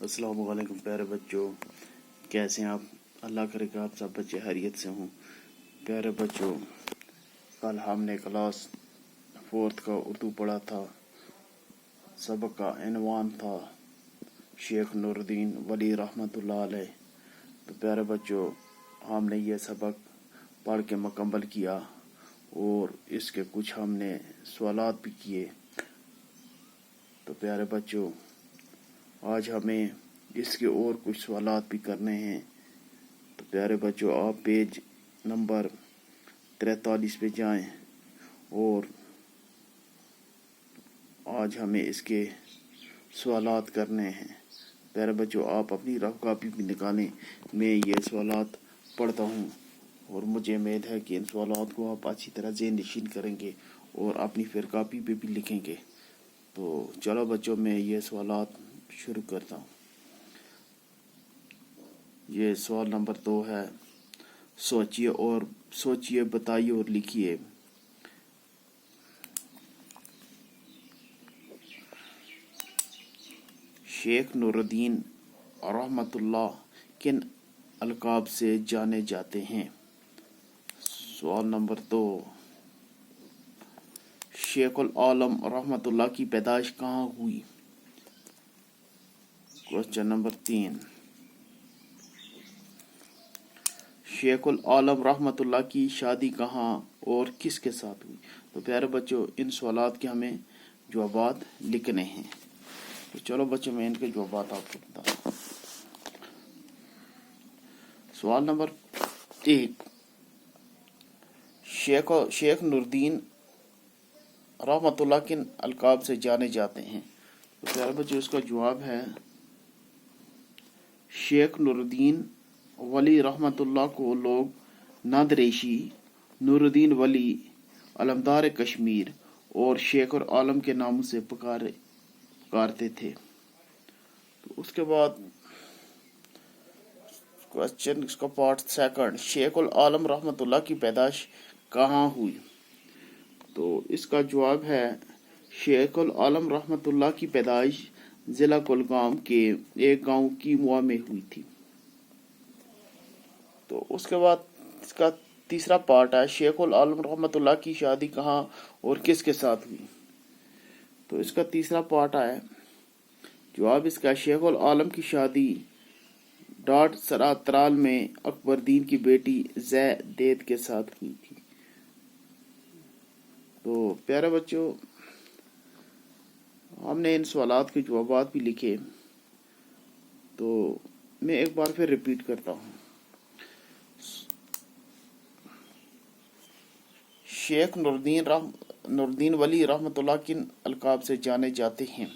السلام علیکم پیارے بچوں، کیسے ہیں آپ؟ اللہ کرے کہ آپ سب بچے خیریت سے ہوں۔ پیارے بچوں، کل ہم نے کلاس 4 کا اردو پڑھا تھا۔ سبق کا عنوان تھا شیخ نور الدین ولی رحمۃ اللہ علیہ۔ تو پیارے بچوں، ہم نے یہ سبق پڑھ کے مکمل کیا اور اس کے کچھ ہم نے سوالات بھی کیے۔ تو پیارے بچوں، آج ہمیں اس کے اور کچھ سوالات بھی کرنے ہیں۔ تو پیارے بچوں، آپ پیج نمبر 43 پہ جائیں اور آج ہمیں اس کے سوالات کرنے ہیں۔ پیارے بچوں، آپ اپنی رف کاپی بھی نکالیں، میں یہ سوالات پڑھتا ہوں اور مجھے امید ہے کہ ان سوالات کو آپ اچھی طرح ذہن نشین کریں گے اور اپنی پھر کاپی پہ بھی لکھیں گے۔ تو چلو بچوں، میں یہ سوالات شروع کرتا ہوں۔ یہ سوال نمبر 2 ہے، سوچئے بتائیے اور لکھیے۔ شیخ نور الدین رحمۃ اللہ کن القاب سے جانے جاتے ہیں؟ سوال نمبر 2، شیخ العالم رحمۃ اللہ کی پیدائش کہاں ہوئی؟ کوسچن نمبر 3، شیخ العالم رحمۃ اللہ کی شادی کہاں اور کس کے ساتھ ہوئی؟ تو پیارے بچوں، ان سوالات کے ہمیں جوابات لکھنے ہیں۔ تو چلو بچوں، میں ان کے جوابات آپ کو بتاتا ہوں۔ سوال نمبر 1، شیخ نور الدین رحمۃ اللہ کن القاب سے جانے جاتے ہیں؟ تو پیارے بچوں، اس کا جواب ہے شیخ نور الدین ولی رحمۃ اللہ کو لوگ نند ریشی، نور الدین ولی، علمدار کشمیر اور شیخ العالم کے ناموں سے پکارتے تھے۔ تو اس کے بعد کوسچن، اس کا پارٹ 2، شیخ العالم رحمۃ اللہ کی پیدائش کہاں ہوئی؟ تو اس کا جواب ہے شیخ العالم رحمۃ اللہ کی پیدائش ضلع کولگام کے ایک گاؤں کیموا میں ہوئی تھی۔ تو اس کے بعد اس کا تیسرا پارٹ ہے، شیخ العالم رحمۃ اللہ کی شادی کہاں اور کس کے ساتھ ہوئی؟ تو اس کا تیسرا پارٹ ہے، جواب اس کا شیخ العالم کی شادی ڈاٹ سرا ترال میں اکبر دین کی بیٹی زے دید کے ساتھ ہوئی تھی۔ تو پیارے بچوں، ہم نے ان سوالات کے جوابات بھی لکھے۔ تو میں ایک بار پھر ریپیٹ کرتا ہوں۔ شیخ نور الدین ولی رحمۃ اللہ کن القاب سے جانے جاتے ہیں؟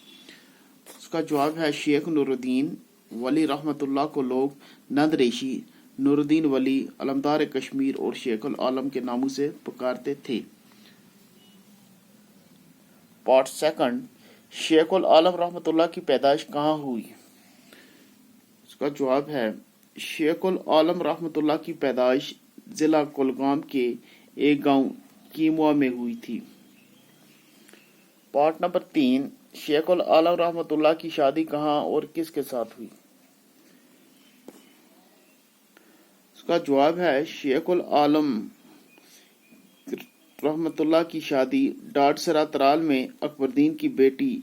اس کا جواب ہے شیخ نور الدین ولی رحمۃ اللہ کو لوگ نند ریشی، نور الدین ولی، علمدار کشمیر اور شیخ العالم کے ناموں سے پکارتے تھے۔ پارٹ 2، شیخ العالم رحمۃ اللہ کی پیدائش کہاں ہوئی؟ اس کا جواب ہے شیخ العالم رحمۃ اللہ کی پیدائش ضلع کولگام کے ایک گاؤں کیموا میں ہوئی تھی۔ پارٹ نمبر 3، شیخ العالم رحمۃ اللہ کی شادی کہاں اور کس کے ساتھ ہوئی؟ اس کا جواب ہے شیخ العالم رحمۃ اللہ کی شادی ڈاٹ سرا ترال میں اکبر دین کی بیٹی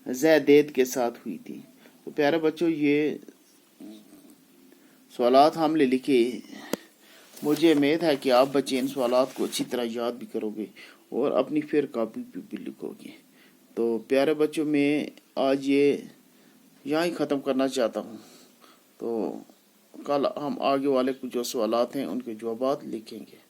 زے دید کے ساتھ ہوئی تھی۔ تو پیارے بچوں، یہ سوالات ہم نے لکھے۔ مجھے امید ہے کہ آپ بچے ان سوالات کو اچھی طرح یاد بھی کرو گے اور اپنی پھر کاپی پہ بھی لکھو گے۔ تو پیارے بچوں، میں آج یہ یہاں ہی ختم کرنا چاہتا ہوں۔ تو کل ہم آگے والے کچھ جو سوالات ہیں ان کے جوابات لکھیں گے۔